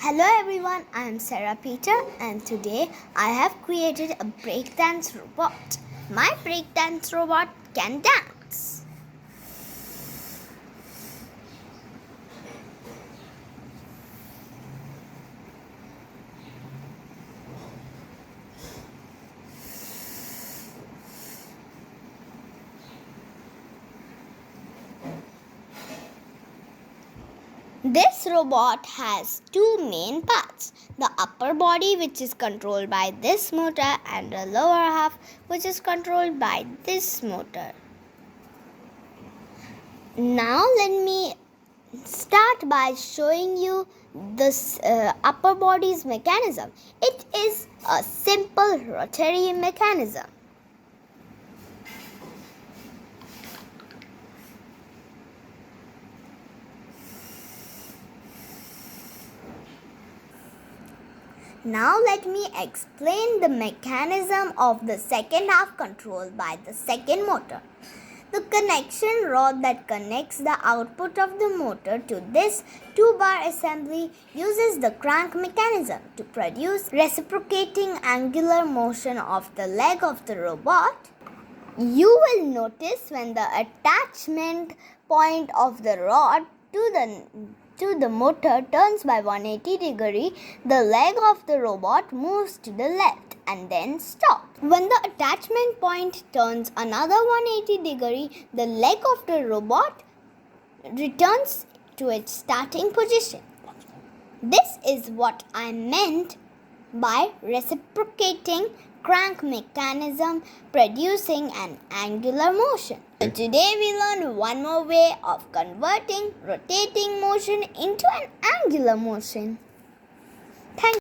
Hello everyone, I am Sarah Peter and today I have created a breakdance robot. My breakdance robot can dance. This robot has two main parts, the upper body which is controlled by this motor and the lower half which is controlled by this motor. Now let me start by showing you this upper body's mechanism. It is a simple rotary mechanism. Now let me explain the mechanism of the second half controlled by the second motor. The connection rod that connects the output of the motor to this 2-bar assembly uses the crank mechanism to produce reciprocating angular motion of the leg of the robot. You will notice when the attachment point of the rod to the motor turns by 180 degrees, the leg of the robot moves to the left and then stops. When the attachment point turns another 180 degrees, the leg of the robot returns to its starting position. This is what I meant by reciprocating crank mechanism producing an angular motion. So today we learned one more way of converting rotating motion into an angular motion. Thank you.